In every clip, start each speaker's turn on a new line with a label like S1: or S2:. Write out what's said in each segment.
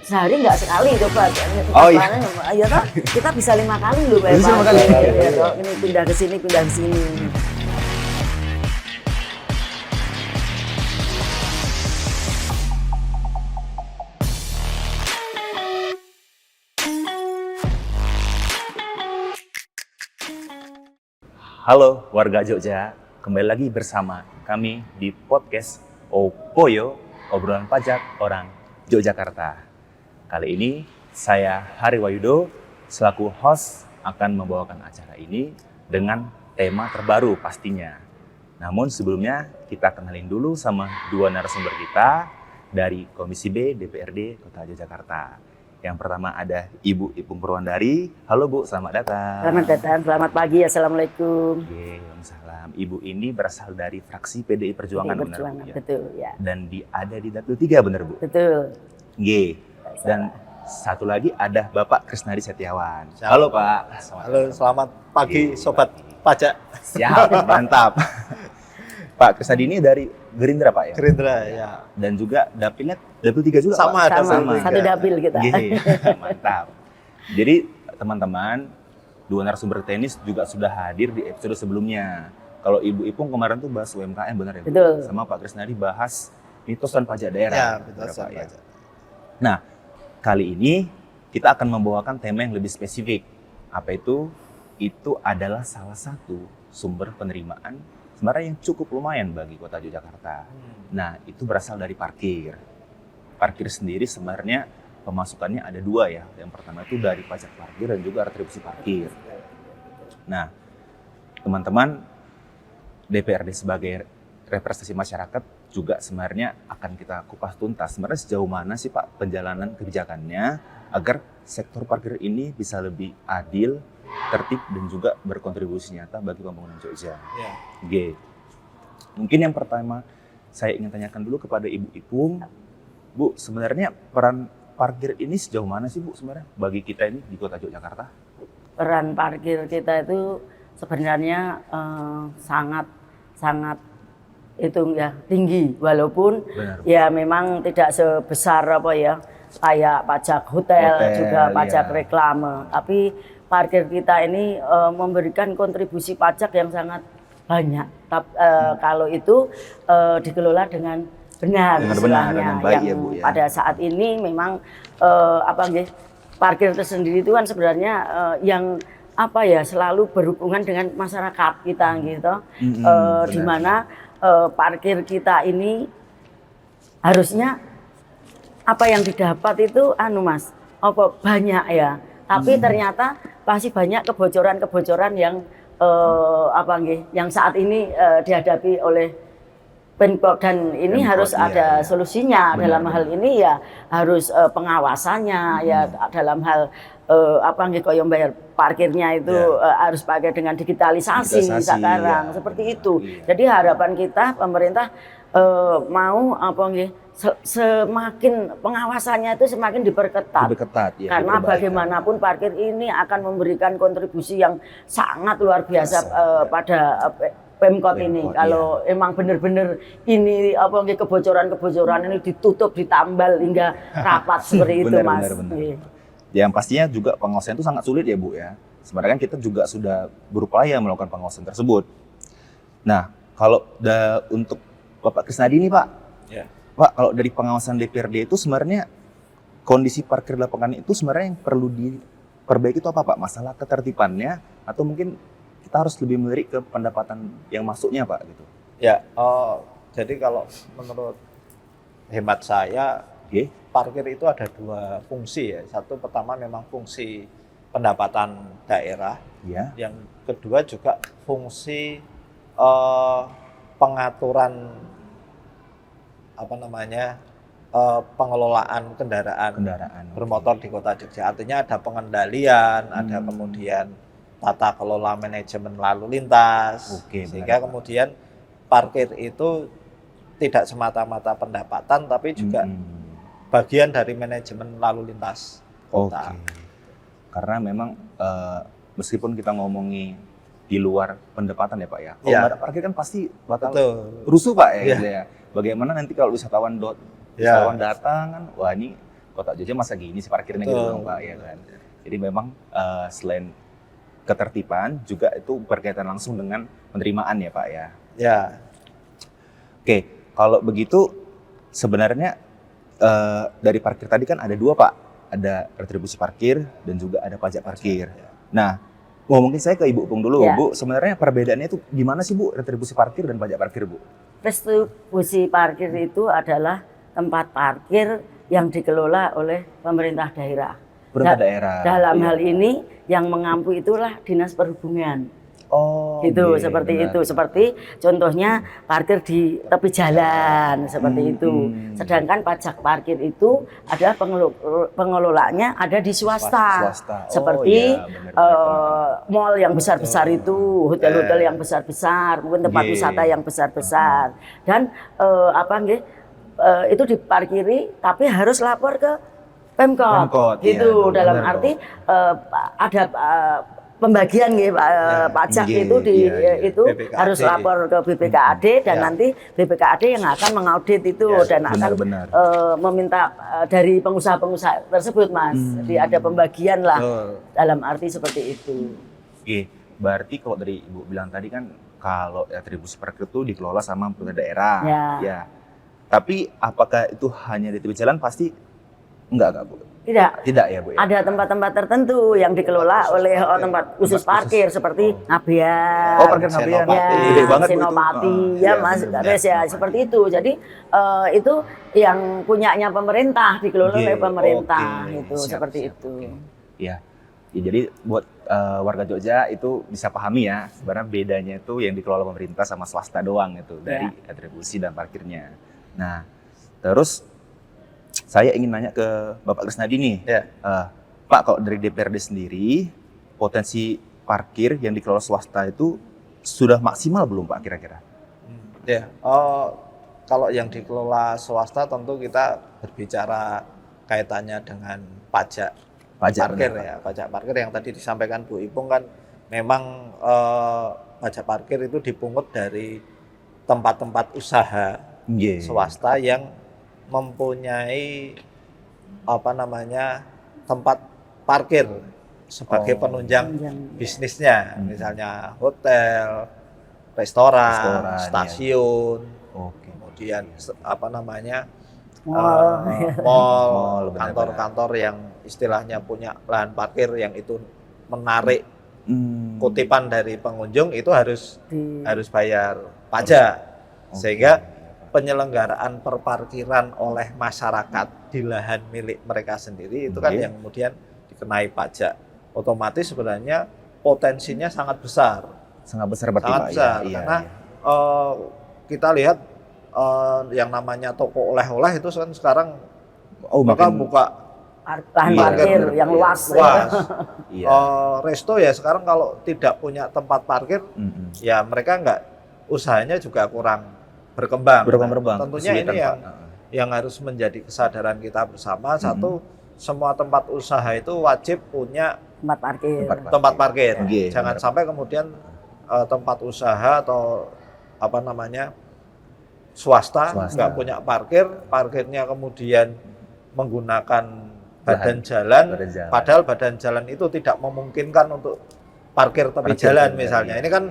S1: sehari nggak sekali coba.
S2: Oh iya.
S1: Ya toh, kita bisa 5 kali loh bayar
S2: Bisa 5
S1: parkir.
S2: kali.
S1: Ya, toh, ini pindah ke sini, pindah ke sini.
S2: Halo warga Jogja, kembali lagi bersama kami di podcast Opoyo, obrolan pajak orang Yogyakarta. Kali ini saya Hari Wayudo selaku host akan membawakan acara ini dengan tema terbaru pastinya. Namun sebelumnya kita kenalin dulu sama dua narasumber kita dari Komisi B DPRD Kota Yogyakarta. Yang pertama ada Ibu Ipung Purwandari. Halo Bu, selamat datang.
S1: Selamat datang, selamat pagi, assalamualaikum.
S2: Waalaikumsalam. Ibu ini berasal dari fraksi PDI Perjuangan, benar Bu? Ya?
S1: Betul ya.
S2: Dan ada di Dapil 3, benar Bu?
S1: Betul.
S2: Dan satu lagi ada Bapak Krisnadi Setiawan. Halo Pak.
S3: Halo, selamat pagi Sobat Pajak.
S2: Siap, mantap. Pak Krisnadi ini dari Gerindra Pak ya?
S3: Gerindra ya.
S2: Dan juga Dapilnya Dapil 3 juga
S3: Sama,
S2: Pak?
S1: Sama. Satu dapil kita.
S2: Mantap. Jadi teman-teman, dua narasumber tenis juga sudah hadir di episode sebelumnya. Kalau Ibu Ipung kemarin tuh bahas UMKM, benar ya Bu?
S1: Betul.
S2: Sama Pak Krisnadi bahas mitos dan pajak daerah.
S3: Ya, betul.
S2: Pak, ya. Nah, kali ini kita akan membawakan tema yang lebih spesifik. Apa itu? Itu adalah salah satu sumber penerimaan sebenarnya yang cukup lumayan bagi Kota Yogyakarta. Nah, itu berasal dari parkir. Parkir sendiri sebenarnya pemasukannya ada dua ya. Yang pertama itu dari pajak parkir dan juga retribusi parkir. Nah, teman-teman, DPRD sebagai representasi masyarakat juga sebenarnya akan kita kupas tuntas. Sebenarnya sejauh mana sih Pak penjalanan kebijakannya agar sektor parkir ini bisa lebih adil, tertib, dan juga berkontribusi nyata bagi pembangunan Jogja.
S3: Ya.
S2: Oke. Mungkin yang pertama saya ingin tanyakan dulu kepada Ibu Ipung. Bu, sebenarnya peran parkir ini sejauh mana sih Bu sebenarnya bagi kita ini di Kota Yogyakarta?
S1: Peran parkir kita itu sebenarnya sangat itu ya tinggi, walaupun
S2: Benar.
S1: ya memang tidak sebesar apa ya kayak pajak hotel juga pajak
S2: ya.
S1: reklame, tapi parkir kita ini memberikan kontribusi pajak yang sangat banyak. Kalau itu dikelola dengan benar,
S2: dengan baik
S1: yang
S2: ya Bu ya.
S1: pada saat ini memang parkir itu sendiri itu kan sebenarnya yang apa ya selalu berhubungan dengan masyarakat kita gitu, di mana parkir kita ini harusnya apa yang didapat itu Mas, banyak ya, tapi ternyata masih banyak kebocoran yang yang saat ini dihadapi oleh Pemkot, dan ini
S2: Pemkot,
S1: harus ada solusinya.
S2: Benar,
S1: dalam hal ini ya harus pengawasannya ya dalam hal koyo bayar parkirnya itu harus pakai dengan digitalisasi sekarang seperti itu. Jadi harapan kita pemerintah mau semakin pengawasannya itu semakin diperketat.
S2: Ya,
S1: karena bagaimanapun parkir ini akan memberikan kontribusi yang sangat luar biasa pada Pemkot ini. Kalau emang benar-benar ini kebocoran ini ditutup, ditambal hingga rapat seperti itu, Mas.
S2: Benar. Yang pastinya juga pengawasan itu sangat sulit ya Bu ya. Sebenarnya kan kita juga sudah berupaya melakukan pengawasan tersebut. Nah, kalau untuk Bapak Krisnadi ini Pak, Pak, kalau dari pengawasan DPRD itu sebenarnya kondisi parkir lapangan itu sebenarnya yang perlu diperbaiki itu apa Pak? Masalah ketertibannya atau mungkin kita harus lebih melirik ke pendapatan yang masuknya Pak gitu?
S3: Ya, jadi kalau menurut hemat saya, parkir itu ada dua fungsi ya. Satu pertama memang fungsi pendapatan daerah, yang kedua juga fungsi pengaturan pengelolaan kendaraan bermotor di Kota Jogja. Artinya ada pengendalian, ada kemudian tata kelola manajemen lalu lintas, sehingga kemudian parkir itu tidak semata-mata pendapatan, tapi juga bagian dari manajemen lalu lintas kota.
S2: Karena memang meskipun kita ngomongi di luar pendapatan ya Pak ya, kalau nggak ada parkir kan pasti bakal rusuh Pak ya. Gitu ya. Bagaimana nanti kalau wisatawan datang kan, wah ini Kota Jogja masa gini sih parkirnya gitu dong Pak, ya kan. Jadi memang selain ketertiban juga itu berkaitan langsung dengan penerimaan ya Pak ya.
S3: Ya.
S2: Oke, kalau begitu sebenarnya dari parkir tadi kan ada 2 Pak, ada retribusi parkir dan juga ada pajak parkir. Nah, mungkin saya ke Ibu Pung dulu, Bu. Sebenarnya perbedaannya itu gimana sih Bu, retribusi parkir dan pajak parkir Bu?
S1: Retribusi parkir itu adalah tempat parkir yang dikelola oleh pemerintah daerah.
S2: Daerah.
S1: Dalam hal ini yang mengampu itulah Dinas Perhubungan.
S2: Oh,
S1: gitu, seperti benar. Itu. Seperti contohnya parkir di tepi jalan, seperti itu. Sedangkan pajak parkir itu ada pengelolanya ada di swasta. Seperti mall yang besar-besar itu, hotel-hotel yang besar-besar, mungkin tempat wisata yang besar-besar. Dan itu diparkiri tapi harus lapor ke Pemkot gitu, ya, dalam arti ada pembagian pajak itu itu BPKAD. Harus lapor ke BPKAD dan nanti BPKAD yang akan mengaudit itu dan akan meminta dari pengusaha-pengusaha tersebut Mas. Jadi ada pembagian lah dalam arti seperti itu.
S2: Oke, berarti kalau dari Ibu bilang tadi kan kalau retribusi parkir itu dikelola sama pemerintah daerah, ya. Tapi apakah itu hanya di tepi jalan? Pasti enggak Bu? Tidak ya Bu ya? Ada
S1: tempat-tempat tertentu yang dikelola oleh tempat khusus parkir seperti Ngabean.
S2: Parkir Ngabean.
S1: Ya, Senopati, ya Mas Res ya, seperti itu. Jadi itu yang punyanya pemerintah, dikelola oleh pemerintah itu, seperti itu.
S2: Ya, jadi buat warga Jogja itu bisa pahami ya, sebenarnya bedanya itu yang dikelola pemerintah sama swasta doang itu dari retribusi dan parkirnya. Nah, terus saya ingin nanya ke Bapak Krisnadi nih, Pak, kalau dari DPRD sendiri, potensi parkir yang dikelola swasta itu sudah maksimal belum Pak kira-kira?
S3: Kalau yang dikelola swasta tentu kita berbicara kaitannya dengan pajak parkir ya, pajak parkir yang tadi disampaikan Bu Ipung kan memang pajak parkir itu dipungut dari tempat-tempat usaha swasta yang mempunyai tempat parkir sebagai penunjang bisnisnya, misalnya hotel, restoran, stasiun, kemudian mall, kantor-kantor yang istilahnya punya lahan parkir yang itu menarik kutipan dari pengunjung itu harus bayar pajak, sehingga penyelenggaraan perparkiran oleh masyarakat di lahan milik mereka sendiri itu kan yang kemudian dikenai pajak. Otomatis sebenarnya potensinya sangat besar.
S2: Sangat besar berarti
S3: Pak. Karena kita lihat yang namanya toko oleh-oleh itu kan sekarang mereka buka
S1: lahan parkir yang luas.
S3: Resto ya sekarang kalau tidak punya tempat parkir ya mereka usahanya juga kurang berkembang. Tentunya ini yang harus menjadi kesadaran kita bersama. Satu, semua tempat usaha itu wajib punya tempat parkir. Jangan sampai kemudian tempat usaha atau swasta nggak punya parkirnya kemudian menggunakan badan jalan, padahal badan jalan itu tidak memungkinkan untuk parkir tepi jalan misalnya. Ini kan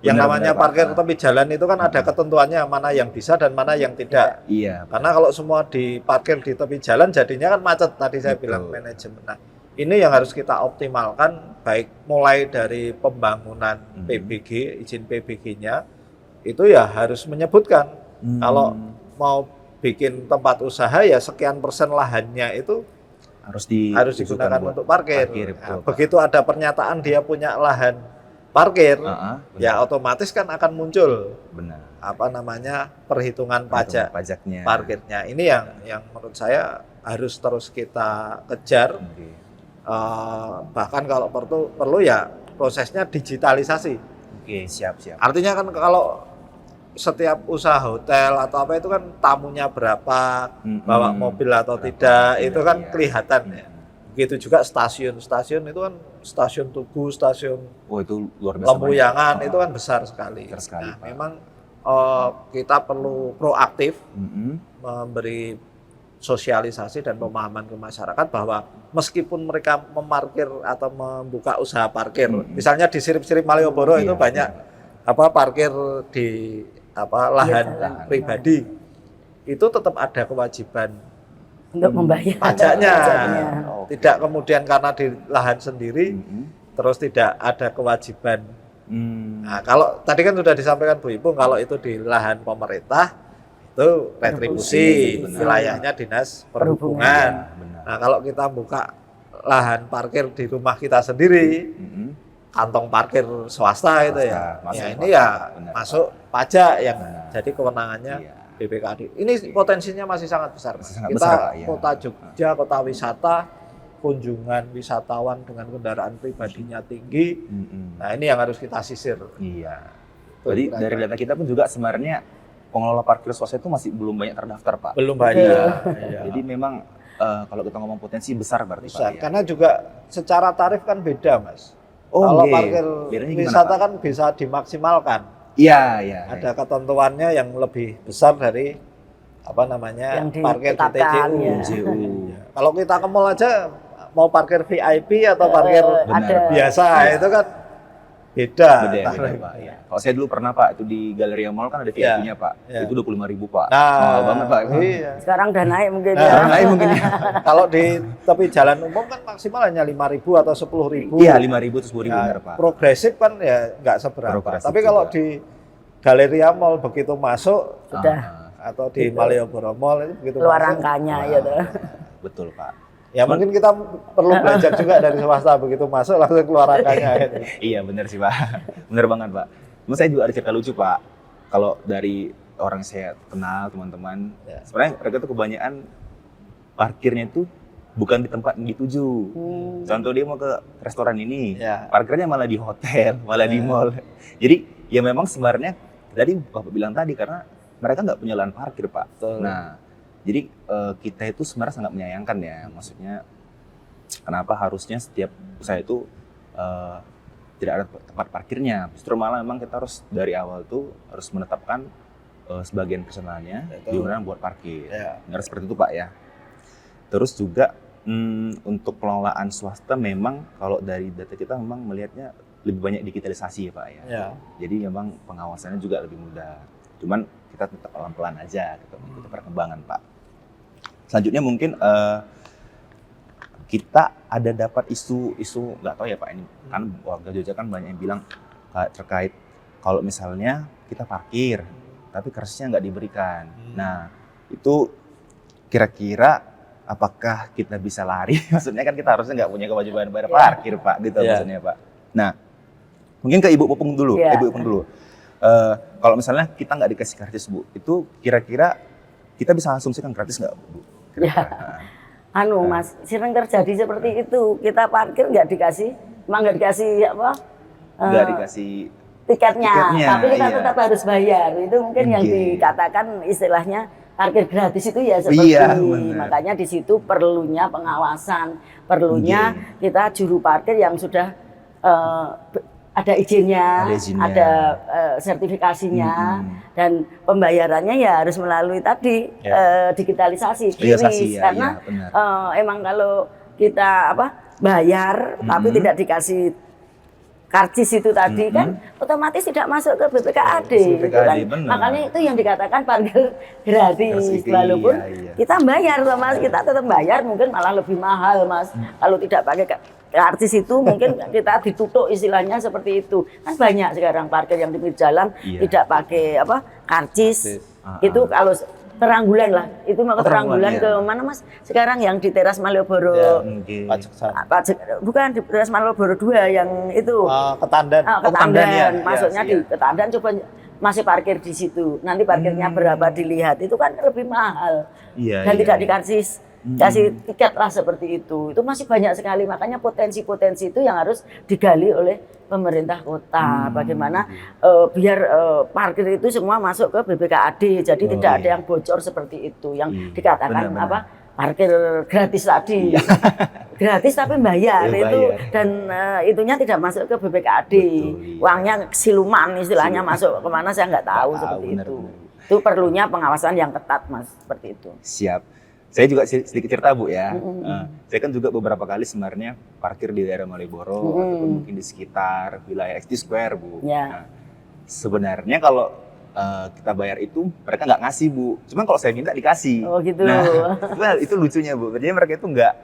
S3: yang namanya parkir tepi jalan itu kan ada ketentuannya mana yang bisa dan mana yang tidak. Karena kalau semua diparkir di tepi jalan jadinya kan macet tadi saya bilang manajemen. Nah, ini yang harus kita optimalkan baik mulai dari pembangunan PBG, izin PBG-nya itu ya harus menyebutkan kalau mau bikin tempat usaha ya sekian persen lahannya itu harus digunakan untuk parkir. Nah, begitu ada pernyataan dia punya lahan parkir, ya otomatis kan akan muncul perhitungan pajaknya, parkirnya. Ini yang menurut saya harus terus kita kejar. Bahkan kalau perlu ya prosesnya digitalisasi.
S2: Siap.
S3: Artinya kan kalau setiap usaha hotel atau apa itu kan tamunya berapa, bawa mobil atau tidak, itu kan kelihatan ya. Begitu juga stasiun itu kan stasiun Tugu, stasiun
S2: itu luar biasa
S3: Lempuyangan itu kan besar sekali. Nah, memang kita perlu proaktif memberi sosialisasi dan pemahaman ke masyarakat bahwa meskipun mereka memarkir atau membuka usaha parkir, misalnya di sirip-sirip Malioboro itu banyak parkir di lahan pribadi, itu tetap ada kewajiban
S1: untuk membayar
S3: pajaknya. Tidak kemudian karena di lahan sendiri terus tidak ada kewajiban. Nah, kalau tadi kan sudah disampaikan Bu Ipung, kalau itu di lahan pemerintah itu retribusi, wilayahnya Dinas Perhubungan. Nah, kalau kita buka lahan parkir di rumah kita sendiri, kantong parkir swasta itu ini masuk pajak yang jadi kewenangannya BPKD. Ini potensinya masih sangat besar. Kota Jogja, kota wisata, kunjungan wisatawan dengan kendaraan pribadinya tinggi. Nah, ini yang harus kita sisir.
S2: Iya. Jadi dari data kita pun juga sebenarnya pengelola parkir swasta itu masih belum banyak terdaftar, Pak.
S3: Belum banyak.
S2: Jadi memang kalau kita ngomong potensi besar berarti
S3: besar,
S2: Pak.
S3: Karena juga secara tarif kan beda, Mas. Kalau parkir wisata kan bisa dimaksimalkan.
S2: Iya.
S3: Ada ketentuannya yang lebih besar dari parkir di TJU. Kalau kita ke mall aja mau parkir VIP atau parkir biasa itu kan beda
S2: Pak. Ya. Kalau saya dulu pernah Pak, itu di Galleria Mall kan ada VIP-nya Pak. Itu 25.000 Pak.
S3: Mahal
S2: banget Pak.
S1: Sekarang udah naik mungkin
S2: naik mungkin ya.
S3: Kalau di tepi jalan umum kan maksimal hanya 5.000 atau 10.000.
S2: Iya, 5.000 atau 10.000 benar Pak.
S3: Progresif kan ya nggak seberapa. Tapi kalau di Galleria Mall begitu masuk
S1: sudah
S3: atau di Malioboro Mall itu begitu
S1: keluar angkanya gitu.
S2: Betul Pak.
S3: Ya mungkin kita perlu belajar juga dari swasta, begitu masuk langsung keluar angkanya.
S2: Iya benar sih Pak, benar banget Pak. Cuma saya juga ada cerita lucu Pak. Kalau dari orang saya kenal teman-teman, sebenarnya mereka tuh kebanyakan parkirnya itu bukan di tempat yang dituju. Contoh dia mau ke restoran ini, parkirnya malah di hotel, malah di mall. Jadi ya memang sebenarnya tadi Bapak bilang tadi karena mereka nggak punya lahan parkir Pak. Nah, jadi kita itu sebenarnya sangat menyayangkan ya, maksudnya kenapa harusnya setiap usaha itu tidak ada tempat parkirnya. Justru malah memang kita harus dari awal tuh harus menetapkan sebagian personalnya digunakan buat parkir. Benar seperti itu Pak ya. Terus juga untuk pengelolaan swasta memang kalau dari data kita memang melihatnya lebih banyak digitalisasi ya Pak ya. Jadi memang pengawasannya juga lebih mudah. Cuman kita tetap pelan-pelan aja gitu, mengikuti perkembangan Pak. Selanjutnya mungkin kita ada dapat isu nggak tahu ya Pak, ini kan warga Jogja kan banyak yang bilang terkait kalau misalnya kita parkir tapi kersnya nggak diberikan. Nah itu kira-kira apakah kita bisa lari? Maksudnya kan kita harusnya nggak punya kewajiban bayar parkir Pak, gitu maksudnya Pak. Nah mungkin ke Ibu Pupung dulu, Ibu Pupung dulu. Kalau misalnya kita nggak dikasih karcis Bu, itu kira-kira kita bisa asumsikan gratis nggak Bu?
S1: Mas, sering terjadi seperti itu. Kita parkir nggak dikasih, nggak dikasih
S2: nggak dikasih
S1: tiketnya, tapi kita tetap harus bayar. Itu mungkin yang dikatakan istilahnya parkir gratis itu ya seperti makanya di situ perlunya pengawasan, perlunya kita juru parkir yang sudah ada izinnya, ada sertifikasinya, dan pembayarannya ya harus melalui tadi digitalisasi, karena emang kalau kita bayar tapi tidak dikasih karcis itu tadi kan otomatis tidak masuk ke BPKAD, kan? Makanya itu yang dikatakan parkir gratis, walaupun kita bayar Mas, kita tetap bayar, mungkin malah lebih mahal Mas kalau tidak pakai karcis itu mungkin kita ditutup istilahnya seperti itu. Kan banyak sekarang parkir yang di pinggir jalan tidak pakai karcis. Itu kalau Teranggulan lah, itu mau ke Teranggulan ke mana Mas? Sekarang yang di teras Malioboro, bukan di teras Malioboro 2 yang itu
S3: Ketandan.
S1: Ketandan, maksudnya di Ketandan coba masih parkir di situ. Nanti parkirnya berapa dilihat, itu kan lebih mahal dan tidak dikarcis. Kasih tiket lah seperti itu masih banyak sekali, makanya potensi-potensi itu yang harus digali oleh pemerintah kota. Bagaimana biar parkir itu semua masuk ke BPKAD, jadi tidak ada yang bocor seperti itu, yang dikatakan parkir gratis tadi, gratis tapi bayar itu, dan itunya tidak masuk ke BPKAD, uangnya siluman istilahnya masuk kemana saya nggak tahu seperti itu. Itu perlunya pengawasan yang ketat Mas, seperti itu.
S2: Siap. Saya juga sedikit cerita Bu ya. Saya kan juga beberapa kali sebenarnya parkir di daerah Malioboro ataupun mungkin di sekitar wilayah XT Square Bu.
S1: Ya.
S2: Nah, sebenarnya kalau kita bayar itu mereka nggak ngasih Bu. Cuman kalau saya minta dikasih.
S1: Oh gitu.
S2: Nah, itu lucunya Bu. Jadi mereka itu nggak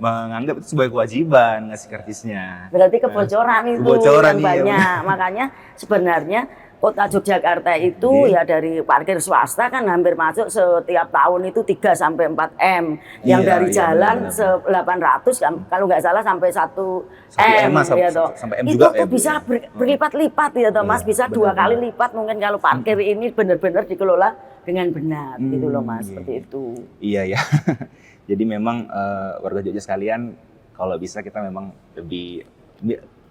S2: menganggap itu sebagai kewajiban ngasih karcisnya.
S1: Berarti kebocoran itu
S2: kebocoran,
S1: yang banyak. Makanya sebenarnya Kota Yogyakarta itu ya dari parkir swasta kan hampir masuk setiap tahun itu 3 sampai 4 M. Yang dari jalan 800 kalau nggak salah sampai 1 M ya toh.
S2: Sampai M
S1: itu
S2: juga
S1: tuh bisa berlipat-lipat ya toh Mas, bisa 2 kali lipat mungkin kalau parkir ini benar-benar dikelola dengan benar gitu loh Mas, seperti itu.
S2: Iya ya. Jadi memang warga Jogja sekalian kalau bisa kita memang lebih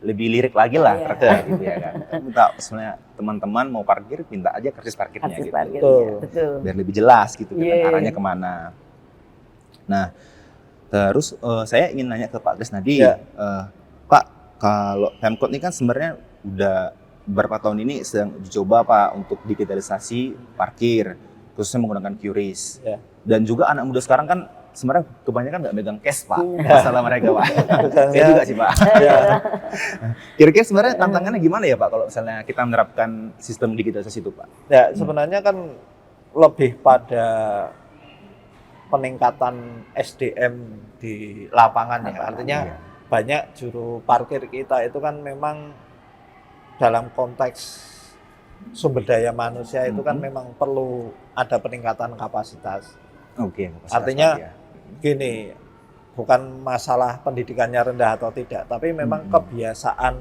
S2: lirik lagi lah terkait gitu ya kan. Minta sebenarnya teman-teman mau parkir minta aja karcis parkirnya
S1: Karcis
S2: gitu.
S1: parkirnya, betul.
S2: Biar lebih jelas gitu kan arahnya kemana. Nah, terus saya ingin nanya ke Pak Krisnadi, Pak, kalau Pemkot ini kan sebenarnya udah beberapa tahun ini sedang dicoba Pak untuk digitalisasi parkir, khususnya menggunakan QRIS. Dan juga anak muda sekarang kan sebenarnya kebanyakan nggak megang cash Pak, masalah mereka Pak. Saya juga sih Pak. Kira-kira sebenarnya tantangannya gimana ya Pak kalau misalnya kita menerapkan sistem digitalisasi itu Pak?
S3: Ya sebenarnya kan lebih pada peningkatan SDM di lapangan ya. Artinya banyak juru parkir kita itu kan memang dalam konteks sumber daya manusia itu kan memang perlu ada peningkatan kapasitas. Artinya gini, bukan masalah pendidikannya rendah atau tidak, tapi memang kebiasaan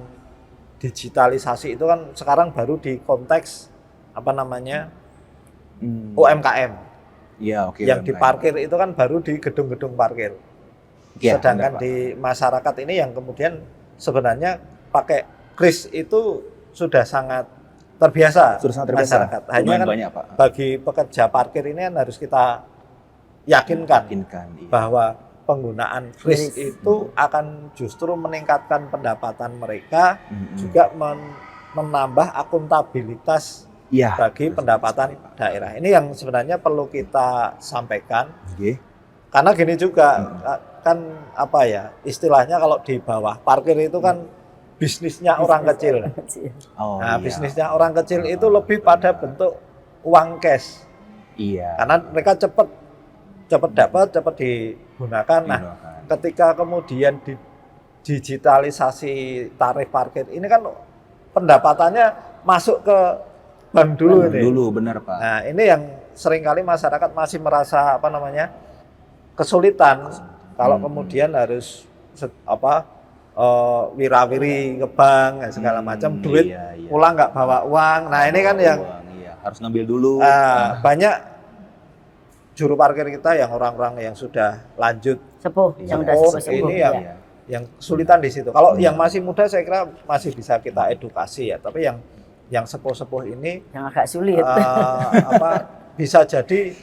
S3: digitalisasi itu kan sekarang baru di konteks apa namanya UMKM.
S2: Yang
S3: UMKM. Diparkir itu kan baru di gedung-gedung parkir. Sedangkan di masyarakat ini yang kemudian sebenarnya pakai kris itu sudah sangat terbiasa. Masyarakat. Hanya kan
S2: banyak, Pak.
S3: Bagi pekerja parkir ini kan harus kita yakinkan bahwa penggunaan kris itu akan justru meningkatkan pendapatan mereka, juga menambah akuntabilitas bagi pendapatan daerah. Ini yang sebenarnya perlu kita sampaikan. Karena gini juga, kan apa ya, istilahnya kalau di bawah parkir itu kan bisnisnya orang kecil. Bisnisnya orang kecil itu lebih pada bentuk uang cash. Karena mereka cepat dapat, cepat digunakan. Nah, ketika kemudian digitalisasi tarif parkir ini kan pendapatannya masuk ke bank dulu ini.
S2: Benar Pak.
S3: Nah, ini yang seringkali masyarakat masih merasa apa namanya kesulitan kalau kemudian harus wirawiri ke bank segala macam, duit pulang nggak bawa uang. Nah, ini kan yang
S2: harus ngambil dulu.
S3: Banyak juru parkir kita yang orang-orang yang sudah lanjut
S1: sepuh, yang sudah sepuh
S3: ini yang kesulitan di situ. Kalau yang masih muda saya kira masih bisa kita edukasi ya, tapi yang sepuh-sepuh ini
S1: yang agak sulit.
S3: Bisa jadi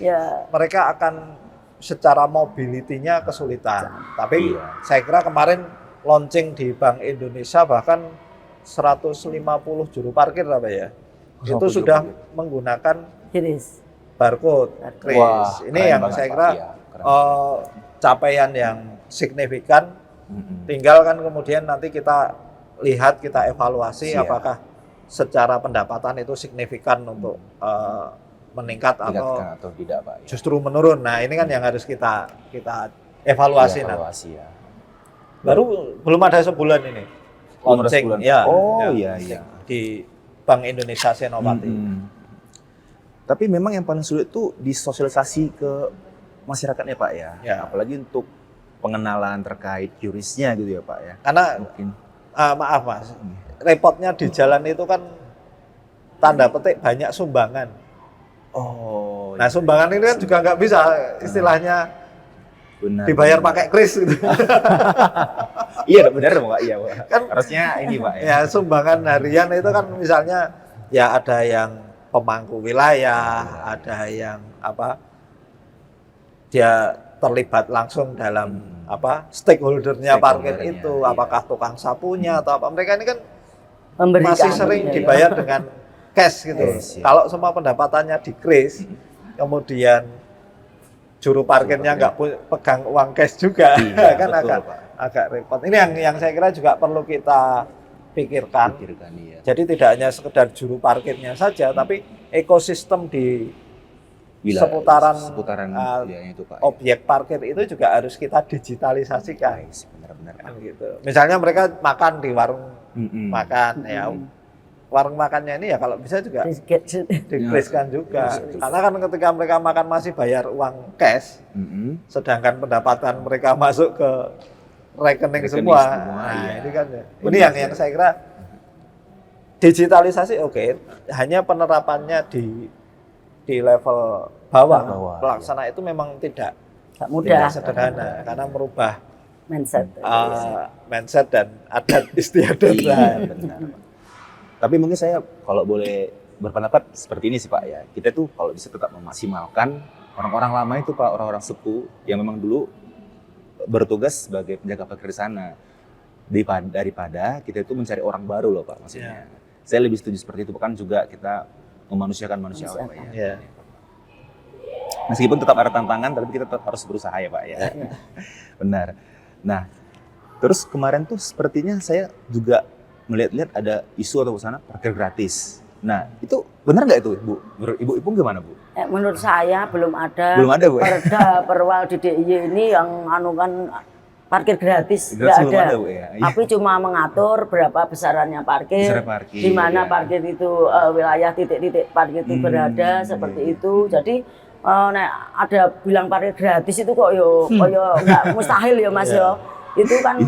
S3: mereka akan secara mobility-nya kesulitan. Tapi saya kira kemarin launching di Bank Indonesia bahkan 150 juru parkir apa ya. Itu sudah menggunakan barcode, kris. Ini yang saya kira capaian yang signifikan. Tinggal kan kemudian nanti kita lihat, kita evaluasi apakah secara pendapatan itu signifikan untuk meningkat atau
S2: tidak Pak.
S3: Justru menurun. Nah, ini kan yang harus kita evaluasi nanti. Baru belum ada sebulan ini. Launching di Bank Indonesia Senopati.
S2: Tapi memang yang paling sulit itu disosialisasi ke masyarakatnya Pak ya. Apalagi untuk pengenalan terkait QRIS-nya gitu ya Pak ya.
S3: Karena maaf Mas, repotnya di jalan itu kan tanda petik banyak sumbangan. Nah, sumbangan ini kan juga nggak bisa istilahnya dibayar pakai kris gitu.
S2: Iya benar Pak, Pak. Kan harusnya ini Pak
S3: ya. Sumbangan harian itu kan misalnya ya ada yang pemangku wilayah, ada yang dia terlibat langsung dalam stakeholdernya parkir itu, apakah tukang sapunya atau apa. Mereka ini kan masih sering dibayar dengan cash gitu. Kalau semua pendapatannya di kris, kemudian juru parkirnya nggak pegang uang cash juga,
S2: iya,
S3: kan
S2: betul,
S3: agak repot. Ini yang saya kira juga perlu kita pikirkan.
S2: Iya.
S3: Jadi tidak hanya sekedar juru parkirnya saja, tapi ekosistem di seputaran
S2: ya, itu, Pak,
S3: objek parkir itu juga harus kita digitalisasikan.
S2: Benar-benar
S3: Kan gitu. Misalnya mereka makan di warung makan, ya warung makannya ini ya kalau bisa juga digreskan juga. Karena kan ketika mereka makan masih bayar uang cash, sedangkan pendapatan mereka masuk ke rekening semua. Nah,
S2: iya.
S3: ini kan ya. Ini yang saya kira digitalisasi oke, hanya penerapannya di level bawah pelaksana itu memang tidak
S1: mudah,
S3: sederhana karena merubah
S1: mindset
S3: dan adat istiadat.
S2: Benar. Tapi mungkin saya kalau boleh berpendapat seperti ini sih Pak ya, kita tuh kalau bisa tetap memaksimalkan orang-orang lama itu Pak, orang-orang sepuh yang memang dulu bertugas sebagai penjaga parkir di sana, daripada kita itu mencari orang baru loh Pak maksudnya. Saya lebih setuju seperti itu, kan juga kita memanusiakan manusia Pak ya. Meskipun tetap ada tantangan, tapi kita tetap harus berusaha ya Pak ya. Benar. Nah, terus kemarin tuh sepertinya saya juga melihat-lihat ada isu atau sana parkir gratis. Nah, itu benar nggak itu Bu? Ibu gimana Bu?
S1: Menurut saya belum ada
S2: Bu.
S1: Perda Perwal di DIY ini yang anukan parkir gratis, nggak ada.
S2: Bu, ya.
S1: Tapi cuma mengatur berapa besarannya parkir, di mana parkir itu wilayah titik-titik parkir itu berada seperti itu. Jadi ada bilang parkir gratis itu kok yo nggak mustahil ya Mas yo. Itu kan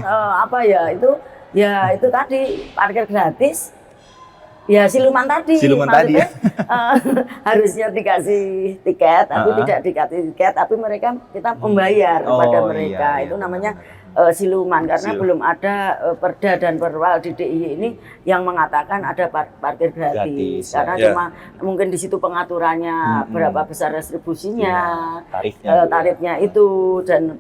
S1: itu tadi parkir gratis. Ya siluman tadi
S2: ya.
S1: Harusnya dikasih tiket, tapi tidak dikasih tiket, tapi kita membayar kepada mereka. Itu namanya siluman, karena belum ada Perda dan Perwal di DIY ini yang mengatakan ada parkir gratis. Karena cuma mungkin di situ pengaturannya berapa besar restribusinya, tarifnya itu, dan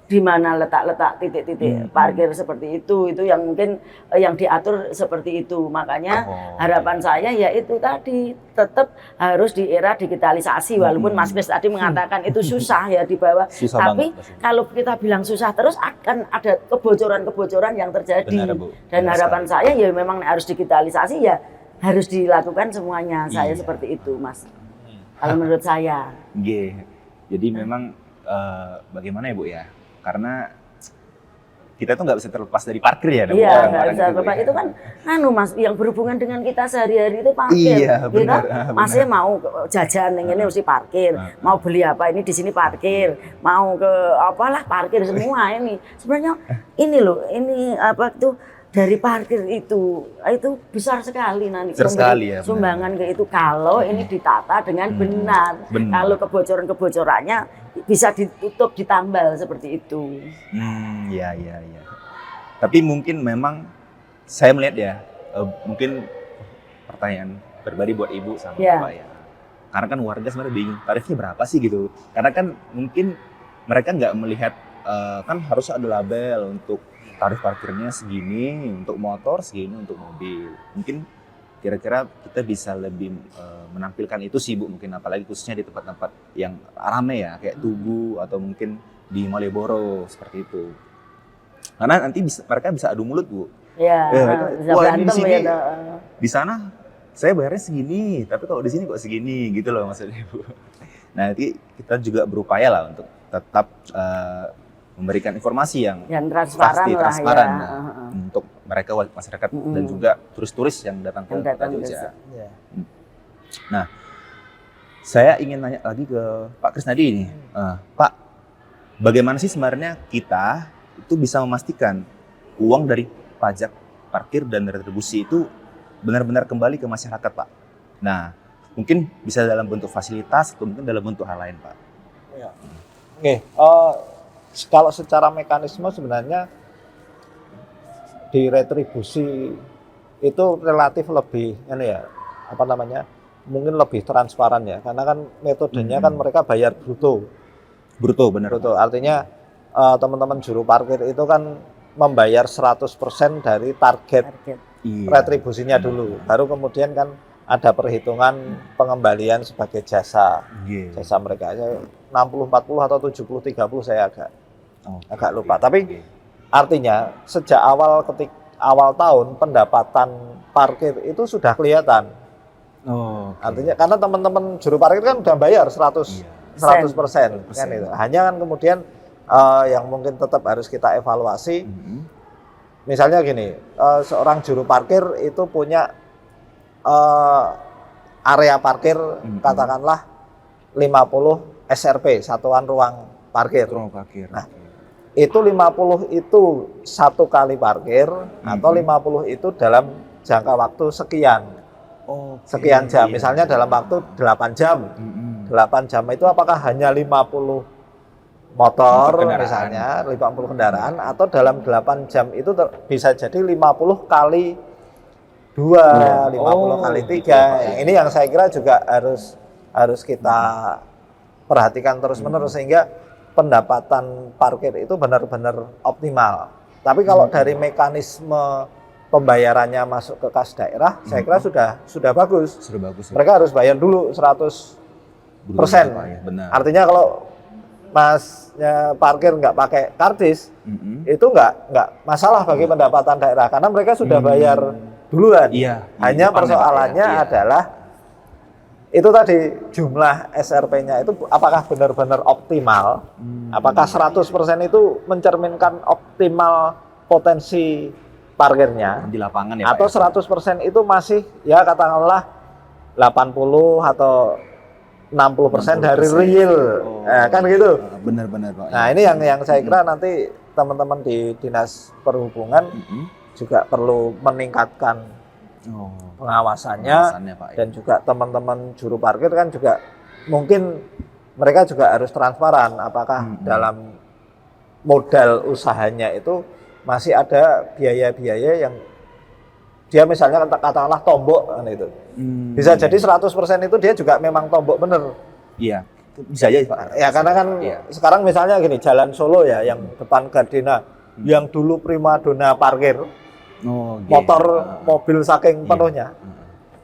S1: di mana letak-letak titik-titik parkir seperti itu yang mungkin yang diatur seperti itu. Makanya harapan saya ya itu tadi, tetap harus di era digitalisasi, walaupun Mas Kris tadi mengatakan itu susah ya di bawah. Tapi kalau kita bilang susah terus akan ada kebocoran-kebocoran yang terjadi. Benar, Bu. Dan harapan saya ya memang harus digitalisasi, ya harus dilakukan semuanya. Saya seperti itu Mas. Kalau menurut saya.
S2: Jadi memang bagaimana ya Bu ya? Karena kita tuh nggak bisa terlepas dari parkir ya.
S1: Iya, nggak bisa terlepas. Itu kan Mas, yang berhubungan dengan kita sehari-hari itu parkir.
S2: Iya, benar.
S1: Masih mau jajan ini mesti parkir, mau beli apa ini di sini parkir, mau ke apalah parkir semua ini. Sebenarnya ini loh, ini apa tuh dari parkir itu besar sekali nanti sumbangan ke itu kalau ini ditata dengan benar. Kalau kebocoran-kebocorannya bisa ditutup, ditambal seperti itu.
S2: Iya. Tapi mungkin memang saya melihat ya, mungkin pertanyaan pribadi buat Ibu sama Bapak ya. Karena kan warga sebenarnya bingung tarifnya berapa sih gitu. Karena kan mungkin mereka nggak melihat kan harus ada label untuk tarif parkirnya segini untuk motor, segini untuk mobil. Mungkin kira-kira kita bisa lebih menampilkan itu sih Bu, mungkin apalagi khususnya di tempat-tempat yang ramai ya, kayak Tugu atau mungkin di Malioboro seperti itu. Karena nanti mereka bisa adu mulut Bu.
S1: Iya.
S2: Wah ini di sini, di sana saya bayarnya segini, tapi kalau di sini kok segini gitu loh maksudnya Bu. Nah nanti kita juga berupaya lah untuk tetap memberikan informasi yang transparan untuk mereka masyarakat dan juga turis-turis yang datang ke Kota Jogja. Nah, saya ingin nanya lagi ke Pak Kris Nadi ini, Pak, bagaimana sih sebenarnya kita itu bisa memastikan uang dari pajak parkir dan retribusi itu benar-benar kembali ke masyarakat, Pak? Nah, mungkin bisa dalam bentuk fasilitas atau mungkin dalam bentuk hal lain, Pak.
S3: Oke. Kalau secara mekanisme sebenarnya di retribusi itu relatif lebih mungkin lebih transparan ya, karena kan metodenya kan mereka bayar bruto benar. Artinya teman-teman juru parkir itu kan membayar 100% dari target retribusinya dulu, baru kemudian kan ada perhitungan pengembalian sebagai jasa. Jasa mereka 60 40 atau 70 30 saya agak lupa. Tapi artinya sejak awal tahun pendapatan parkir itu sudah kelihatan. Artinya karena teman-teman juru parkir kan udah bayar 100% kan itu. Hanya kan kemudian yang mungkin tetap harus kita evaluasi. Misalnya gini, seorang juru parkir itu punya area parkir katakanlah 50 SRP, satuan ruang parkir. Nah, itu 50 itu satu kali parkir atau 50 itu dalam jangka waktu sekian. Sekian jam, misalnya dalam waktu 8 jam. 8 jam itu apakah hanya 50 motor misalnya, 50 kendaraan, atau dalam 8 jam itu bisa jadi 50 kali 2, 50 kali 3. Ini yang saya kira juga harus kita perhatikan terus-menerus sehingga pendapatan parkir itu benar-benar optimal. Tapi kalau dari mekanisme pembayarannya masuk ke kas daerah, saya kira sudah bagus. Mereka harus bayar dulu 100%. Artinya kalau masnya parkir nggak pakai karcis, itu nggak masalah bagi pendapatan daerah karena mereka sudah bayar duluan. Hanya persoalannya adalah itu tadi jumlah SRP-nya itu apakah benar-benar optimal? Apakah 100% itu mencerminkan optimal potensi parkirnya
S2: di lapangan ya,
S3: atau 100% itu masih ya katakanlah 80 atau 60% dari real, kan gitu.
S2: Benar-benar Pak.
S3: Nah ini yang saya kira nanti teman-teman di Dinas Perhubungan juga perlu meningkatkan pengawasannya Pak, dan juga teman-teman juru parkir kan juga mungkin mereka juga harus transparan apakah dalam modal usahanya itu masih ada biaya-biaya yang dia misalnya katakanlah tombok kan itu. Bisa jadi 100% itu dia juga memang tombok bener.
S2: Iya, bisa aja Pak.
S3: Ya karena kan sekarang misalnya gini, Jalan Solo ya yang depan Gardena yang dulu primadona parkir. Motor mobil saking penuhnya.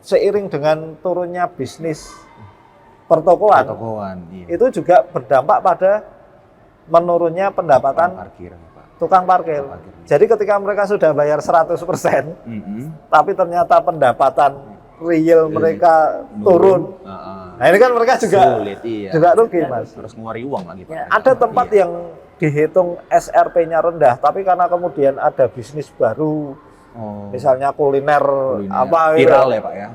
S3: Seiring dengan turunnya bisnis pertokoan itu juga berdampak pada menurunnya pendapatan tukang parkir. Jadi ketika mereka sudah bayar 100%, tapi ternyata pendapatan real mereka turun. Nah ini kan mereka juga sulit, juga rugi Mas.
S2: Harus ngeluarin uang lagi Pak.
S3: Ada tempat yang dihitung SRP-nya rendah, tapi karena kemudian ada bisnis baru, misalnya kuliner apa
S2: viral ya Pak ya.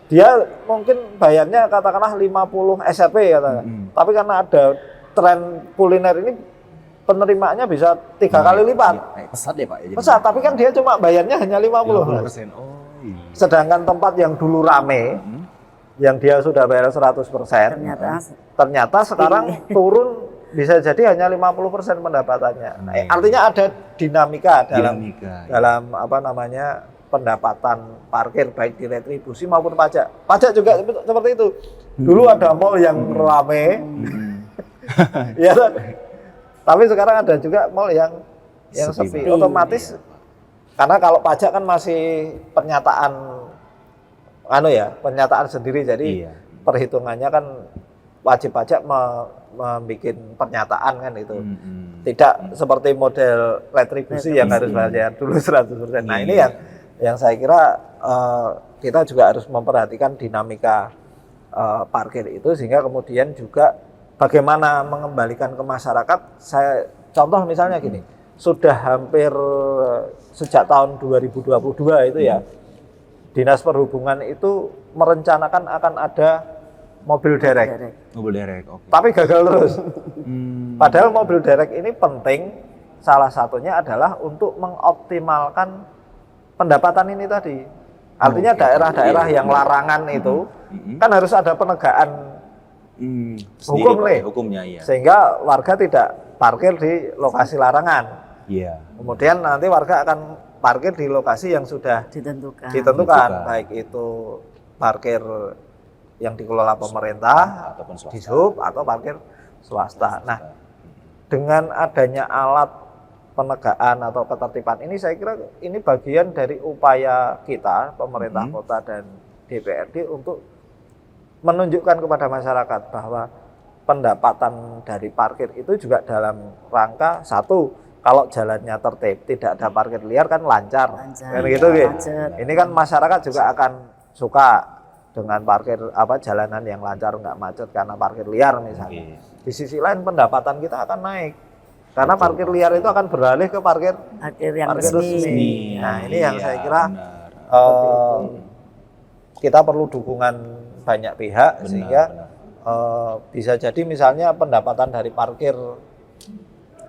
S3: Dia mungkin bayarnya katakanlah 50 SRP katakan. Tapi karena ada tren kuliner ini penerimaannya bisa 3 kali lipat.
S2: Pesat ya Pak ya.
S3: Pesat, tapi kan dia cuma bayarnya hanya 50%. Sedangkan tempat yang dulu rame, yang dia sudah bayar 100%, ternyata sekarang turun bisa jadi hanya 50% pendapatannya. Artinya ada dinamika dalam apa namanya pendapatan parkir baik di retribusi maupun pajak. Pajak juga seperti itu. Dulu ada mall yang rame, ya, tapi sekarang ada juga mall yang sepi. Otomatis karena kalau pajak kan masih pernyataan pernyataan sendiri, jadi perhitungannya kan wajib pajak membuat pernyataan kan itu. Tidak seperti model retribusi yang harus bayar dulu 100%. Nah, ini yang saya kira kita juga harus memperhatikan dinamika parkir itu sehingga kemudian juga bagaimana mengembalikan ke masyarakat. Saya contoh misalnya gini, sudah hampir sejak tahun 2022 itu ya, Dinas Perhubungan itu merencanakan akan ada mobil derek. Tapi gagal terus. Padahal mobil derek ini penting, salah satunya adalah untuk mengoptimalkan pendapatan ini tadi. Artinya daerah-daerah yang larangan itu kan harus ada penegakan
S2: hukumnya,
S3: sehingga warga tidak parkir di lokasi larangan. Kemudian nanti warga akan parkir di lokasi yang sudah ditentukan. Baik itu parkir yang dikelola pemerintah, dishub, atau parkir swasta. Nah, dengan adanya alat penegakan atau ketertiban ini, saya kira ini bagian dari upaya kita, pemerintah kota dan DPRD untuk menunjukkan kepada masyarakat bahwa pendapatan dari parkir itu juga dalam rangka satu, kalau jalannya tertib, tidak ada parkir liar kan lancar. Kan gitu gitu. Ini kan masyarakat juga akan suka dengan parkir jalanan yang lancar, nggak macet karena parkir liar misalnya. Di sisi lain pendapatan kita akan naik. Karena parkir liar itu akan beralih ke parkir
S1: yang resmi.
S3: Nah, ini yang saya kira kita perlu dukungan banyak pihak sehingga bisa jadi misalnya pendapatan dari parkir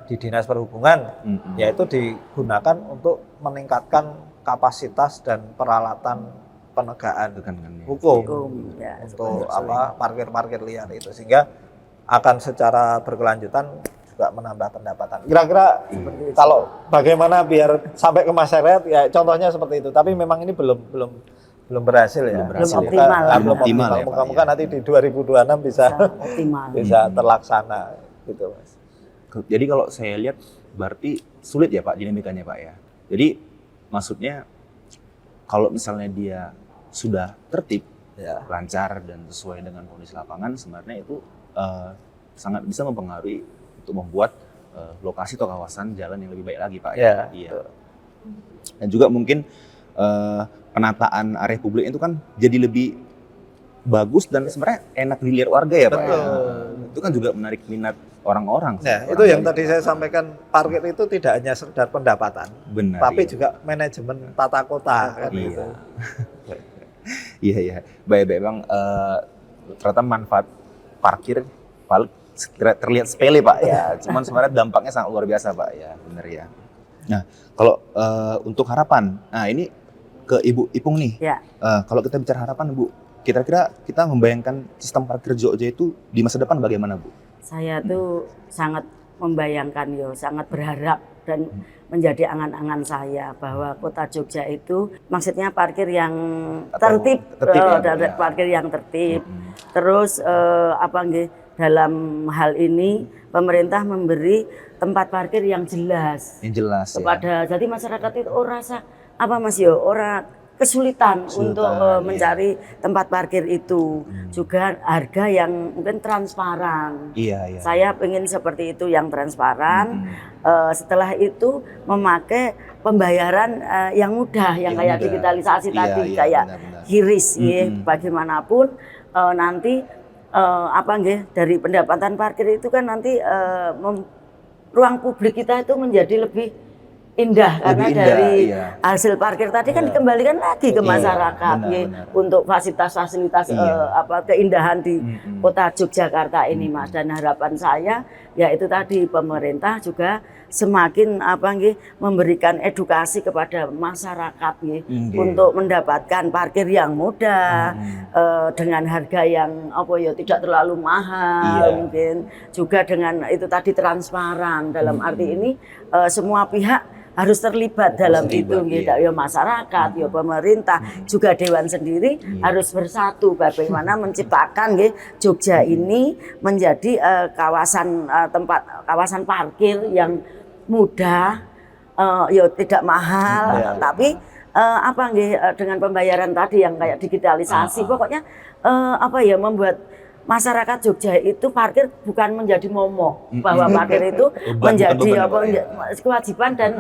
S3: di Dinas Perhubungan yaitu digunakan untuk meningkatkan kapasitas dan peralatan penegakan hukum untuk parkir-parkir liar itu, sehingga akan secara berkelanjutan juga menambah pendapatan. Kira-kira kalau bagaimana biar sampai ke masyarakat ya contohnya seperti itu, tapi memang ini belum berhasil ya.
S1: Belum optimal.
S3: Muka-muka nanti di 2026 bisa terlaksana gitu, Mas.
S2: Jadi kalau saya lihat berarti sulit ya Pak dinamikanya Pak ya. Jadi maksudnya kalau misalnya dia sudah tertib, lancar dan sesuai dengan kondisi lapangan, sebenarnya itu sangat bisa mempengaruhi untuk membuat lokasi atau kawasan jalan yang lebih baik lagi Pak ya. Iya. Dan juga mungkin penataan area publik itu kan jadi lebih bagus dan sebenarnya enak dilihat warga ya Pak. Ya. Itu kan juga menarik minat orang-orang.
S3: Nah, itu yang tadi saya sampaikan, parkir itu tidak hanya sekedar pendapatan, tapi juga manajemen tata kota kan gitu.
S2: Iya. Baik Bang, ternyata manfaat parkir terlihat sepele Pak ya. Cuman sebenarnya dampaknya sangat luar biasa Pak ya, benar ya. Nah, kalau untuk harapan, nah ini ke Ibu Ipung nih. Ya. Kalau kita bicara harapan Bu, kira-kira kita membayangkan sistem parkir Jogja itu di masa depan bagaimana Bu?
S1: Saya tuh sangat membayangkan sangat berharap dan menjadi angan-angan saya bahwa kota Jogja itu maksudnya parkir yang tertib parkir yang tertib. Terus dalam hal ini pemerintah memberi tempat parkir yang jelas. Kepada jadi masyarakat itu rasa orang kesulitan untuk mencari tempat parkir itu. Juga harga yang mungkin transparan. Iya. Saya ingin seperti itu, yang transparan. Setelah itu memakai pembayaran yang mudah, yang kayak digitalisasi tadi, kayak QRIS. Bagaimanapun nanti dari pendapatan parkir itu kan nanti ruang publik kita itu menjadi lebih indah karena dari hasil parkir tadi kan dikembalikan lagi ke masyarakat untuk fasilitas-fasilitas keindahan di kota Yogyakarta ini Mas. Dan harapan saya yaitu tadi pemerintah juga semakin memberikan edukasi kepada masyarakat untuk mendapatkan parkir yang mudah dengan harga yang tidak terlalu mahal, mungkin juga dengan itu tadi transparan, dalam arti ini semua pihak harus terlibat dalam itu, ya masyarakat, ya pemerintah, juga Dewan sendiri harus bersatu bagaimana menciptakan Jogja ini menjadi kawasan parkir yang mudah, tidak mahal, tapi dengan pembayaran tadi yang kayak digitalisasi, pokoknya membuat masyarakat Jogja itu parkir bukan menjadi momok, bahwa parkir itu menjadi kewajiban dan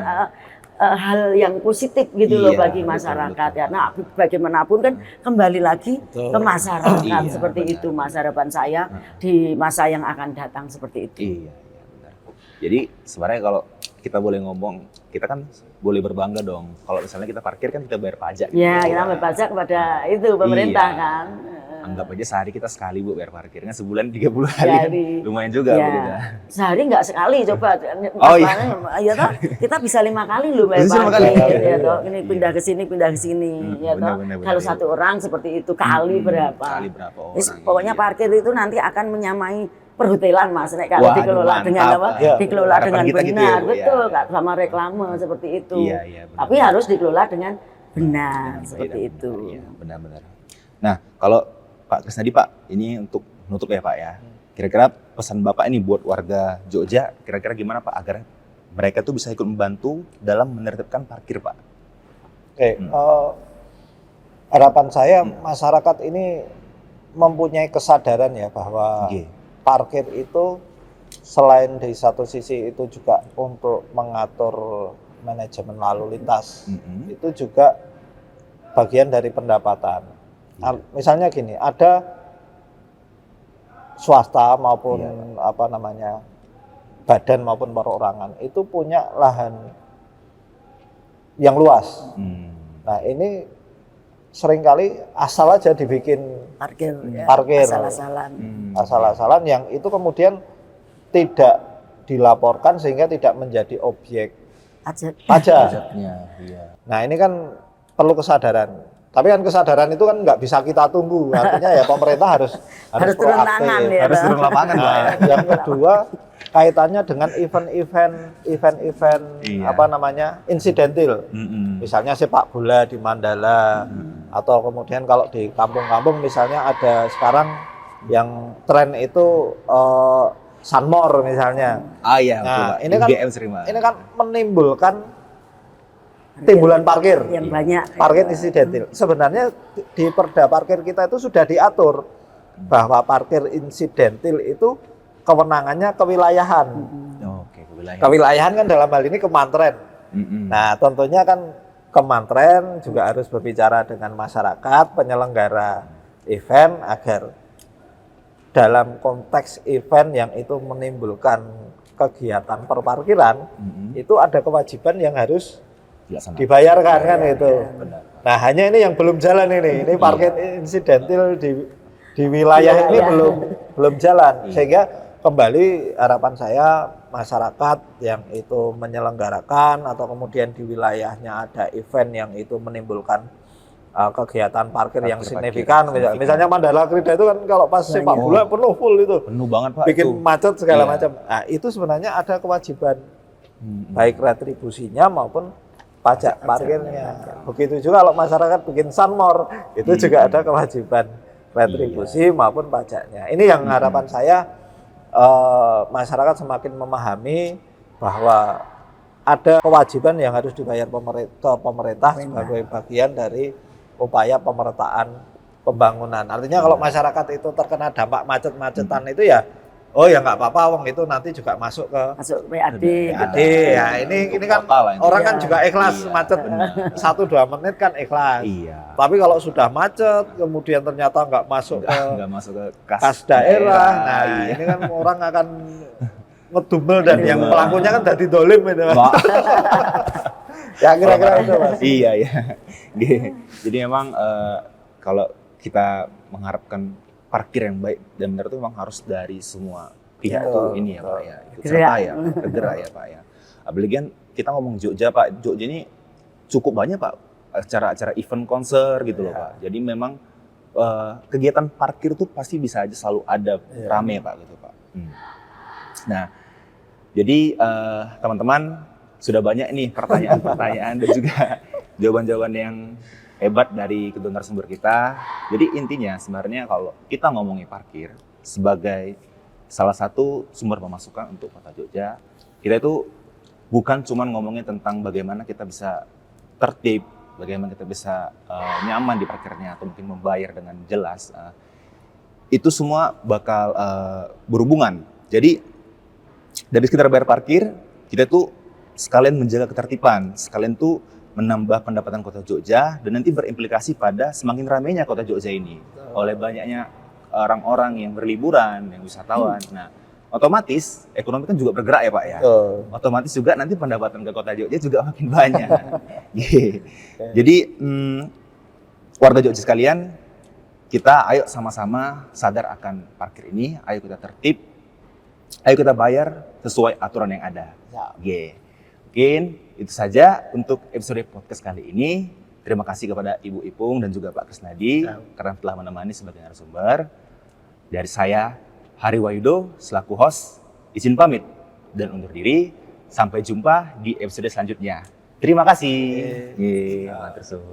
S1: hal yang positif gitu loh bagi masyarakat ya. Nah, bagaimanapun kan kembali lagi ke masyarakat seperti itu Mas, harapan saya di masa yang akan datang seperti itu.
S2: Iya, benar. Jadi sebenarnya kalau kita boleh ngomong, kita kan boleh berbangga dong. Kalau misalnya kita parkir kan kita bayar pajak.
S1: Ya, kita bayar pajak kepada itu pemerintah kan.
S2: Anggap aja sehari kita sekali Bu bayar parkir, kan sebulan 30 hari. Lumayan juga Bu.
S1: Sehari nggak sekali, coba. Iya toh, kita bisa 5 kali loh bayar parkir. Ya toh, ini pindah ke sini, ya toh. Kalau satu orang seperti itu kali berapa?
S2: Kali berapa orang?
S1: Pokoknya parkir itu nanti akan menyamai perhotelan Mas, kalau dikelola dengan dikelola dengan benar, betul, nggak sama reklame seperti itu. Tapi harus dikelola dengan benar seperti itu.
S2: Benar-benar. Nah, kalau Pak Krisnadi Pak, ini untuk menutup ya Pak ya. Kira-kira pesan Bapak ini buat warga Jogja, kira-kira gimana Pak agar mereka tuh bisa ikut membantu dalam menertibkan parkir Pak?
S3: Oke, harapan saya masyarakat ini mempunyai kesadaran ya bahwa parkir itu selain di satu sisi itu juga untuk mengatur manajemen lalu lintas, itu juga bagian dari pendapatan. Misalnya gini, ada swasta maupun badan maupun perorangan itu punya lahan yang luas. Nah ini seringkali asal aja dibikin parkir, asal-asalan yang itu kemudian tidak dilaporkan sehingga tidak menjadi objek pajak. Nah ini kan perlu kesadaran. Tapi kan kesadaran itu kan nggak bisa kita tunggu. Artinya ya pemerintah harus
S1: turun tangan, ya,
S2: harus turun lapangan.
S3: Yang kedua kaitannya dengan event-event insidental. Misalnya sepak bola di Mandala atau kemudian kalau di kampung-kampung misalnya ada sekarang yang tren itu Sunmore misalnya.
S2: Nah, ini
S3: kan menimbulkan timbulan parkir
S1: yang banyak,
S3: parkir insidental. Sebenarnya di Perda Parkir kita itu sudah diatur bahwa parkir insidental itu kewenangannya kewilayahan. Kewilayahan kan dalam hal ini Kemantren. Nah, tentunya kan Kemantren juga harus berbicara dengan masyarakat penyelenggara event agar dalam konteks event yang itu menimbulkan kegiatan perparkiran, itu ada kewajiban yang harus dibayarkan kan itu. Nah, hanya ini yang belum jalan ini parkir insidental di wilayah ini belum jalan. Sehingga kembali harapan saya masyarakat yang itu menyelenggarakan atau kemudian di wilayahnya ada event yang itu menimbulkan kegiatan parkir yang signifikan. Misalnya Mandala Krida itu kan kalau pas sepak bola penuh full itu.
S2: Penuh banget Pak.
S3: Bikin macet segala macam. Nah, itu sebenarnya ada kewajiban baik retribusinya maupun pajak parkirnya. Begitu juga kalau masyarakat bikin Sunmore, itu juga ada kewajiban retribusi maupun pajaknya. Ini yang harapan saya masyarakat semakin memahami bahwa ada kewajiban yang harus dibayar ke pemerintah sebagai bagian dari upaya pemerataan pembangunan. Artinya kalau masyarakat itu terkena dampak macet-macetan itu ya nggak apa-apa, wong itu nanti juga masuk
S1: PAD.
S3: Ya ini kan orang kan juga ikhlas macet 1-2 menit kan ikhlas. Tapi kalau sudah macet kemudian ternyata nggak masuk ke kas daerah. Nah ini kan orang akan ngedumel dan yang pelakunya kan jadi dolim itu. Ya kira-kira itu Mas.
S2: Iya. Jadi memang kalau kita mengharapkan parkir yang baik dan benar itu memang harus dari semua pihak itu ini ya Pak ya, ikut serta ya, bergerak ya Pak ya. Apalagi kan kita ngomong Jogja Pak, Jogja ini cukup banyak Pak acara-acara event konser gitu loh Pak. Jadi memang kegiatan parkir tuh pasti bisa aja selalu ada rame Pak gitu Pak. Nah, jadi teman-teman sudah banyak nih pertanyaan-pertanyaan dan juga jawaban-jawaban yang hebat dari kedua narasumber kita. Jadi intinya sebenarnya kalau kita ngomongin parkir sebagai salah satu sumber pemasukan untuk Kota Jogja, kita itu bukan cuma ngomongin tentang bagaimana kita bisa tertib, bagaimana kita bisa nyaman di parkirnya atau mungkin membayar dengan jelas. Itu semua bakal berhubungan. Jadi dari sekitar bayar parkir, kita tuh sekalian menjaga ketertiban, sekalian tuh menambah pendapatan Kota Jogja dan nanti berimplikasi pada semakin ramainya Kota Jogja ini oleh banyaknya orang-orang yang berliburan, yang wisatawan. Nah, otomatis ekonomi kan juga bergerak ya Pak ya. Otomatis juga nanti pendapatan ke Kota Jogja juga makin banyak. Jadi warga Jogja sekalian, kita ayo sama-sama sadar akan parkir ini, ayo kita tertib, ayo kita bayar sesuai aturan yang ada. Mungkin itu saja untuk episode podcast kali ini. Terima kasih kepada Ibu Ipung dan juga Pak Krisnadi karena telah menemani sebagai narasumber. Dari saya, Hari Wayudo, selaku host, izin pamit dan undur diri. Sampai jumpa di episode selanjutnya. Terima kasih. Matur suwun.